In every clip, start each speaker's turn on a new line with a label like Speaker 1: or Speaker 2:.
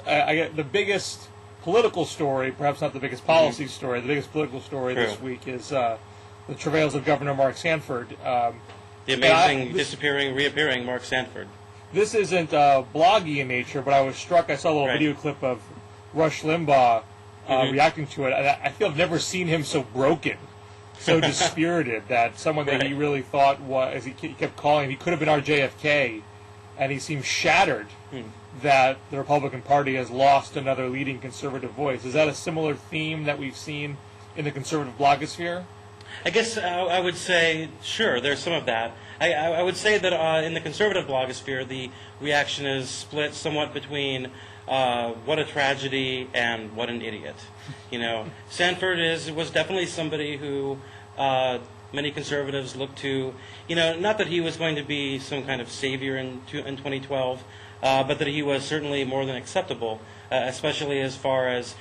Speaker 1: I get the biggest political story, perhaps not the biggest policy story. The biggest political story this week is the travails of Governor Mark-Sanford.
Speaker 2: The amazing disappearing, reappearing Mark-Sanford.
Speaker 1: This isn't bloggy in nature, but I was struck. I saw a little video clip of Rush Limbaugh reacting to it, and I feel I've never seen him so broken, so dispirited, that someone that he really thought was, he kept calling, he could have been our JFK, and he seemed shattered that the Republican Party has lost another leading conservative voice. Is that a similar theme that we've seen in the conservative blogosphere?
Speaker 2: I guess I would say, sure, there's some of that. I would say that in the conservative blogosphere, the reaction is split somewhat between what a tragedy and what an idiot. You know, Sanford was definitely somebody who many conservatives look to. You know, not that he was going to be some kind of savior in 2012, but that he was certainly more than acceptable, especially as far as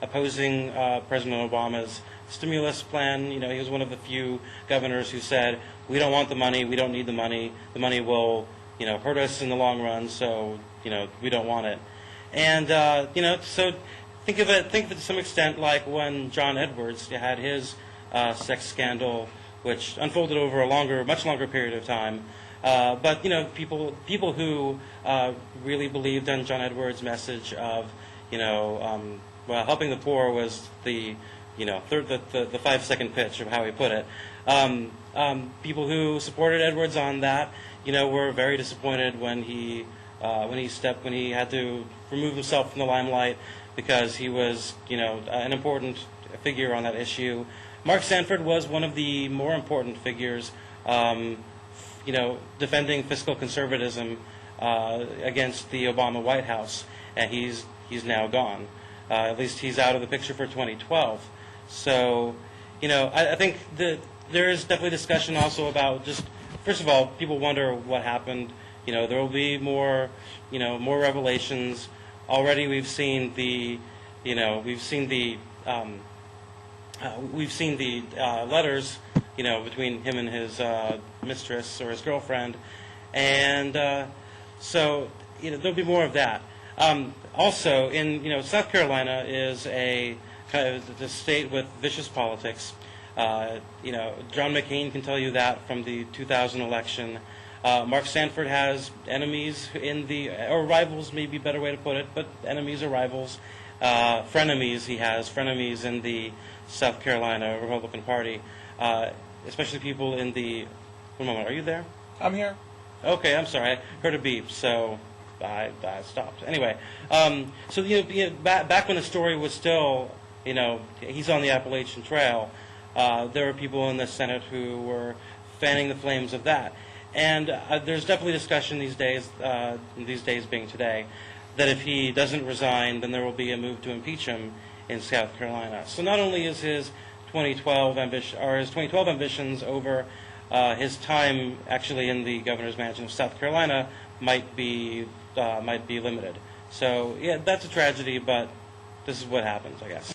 Speaker 2: opposing President Obama's stimulus plan. You know, he was one of the few governors who said, "We don't want the money. We don't need the money. The money will, you know, hurt us in the long run. So, you know, we don't want it." And you know, so think of it to some extent like when John Edwards had his sex scandal, which unfolded over a much longer period of time. But you know, people who really believed in John Edwards' message of, you know, well, helping the poor was the, you know, the 5-second pitch of how he put it. People who supported Edwards on that, you know, were very disappointed when he had to remove himself from the limelight because he was, you know, an important figure on that issue. Mark-Sanford was one of the more important figures, you know, defending fiscal conservatism against the Obama White House, and he's now gone. At least he's out of the picture for 2012. So, you know, I think that there is definitely discussion also about just, first of all, people wonder what happened. You know, there will be more, you know, more revelations. Already we've seen the, you know, letters, you know, between him and his mistress or his girlfriend, and so, you know, there'll be more of that. Also, you know, South Carolina is a kind of a state with vicious politics. You know, John McCain can tell you that from the 2000 election. Mark Sanford has enemies or rivals, may be a better way to put it, but enemies or rivals. Frenemies, he has frenemies in the South Carolina Republican Party, especially people in the, one moment, are you there?
Speaker 1: I'm here.
Speaker 2: Okay, I'm sorry, I heard a beep, so I stopped. Anyway, so you know, back when the story was still, you know, he's on the Appalachian Trail, there were people in the Senate who were fanning the flames of that. And there's definitely discussion these days being today, that if he doesn't resign, then there will be a move to impeach him in South Carolina. So not only is his 2012 ambitions over, his time actually in the governor's mansion of South Carolina might be limited. So yeah, that's a tragedy, but this is what happens, I guess.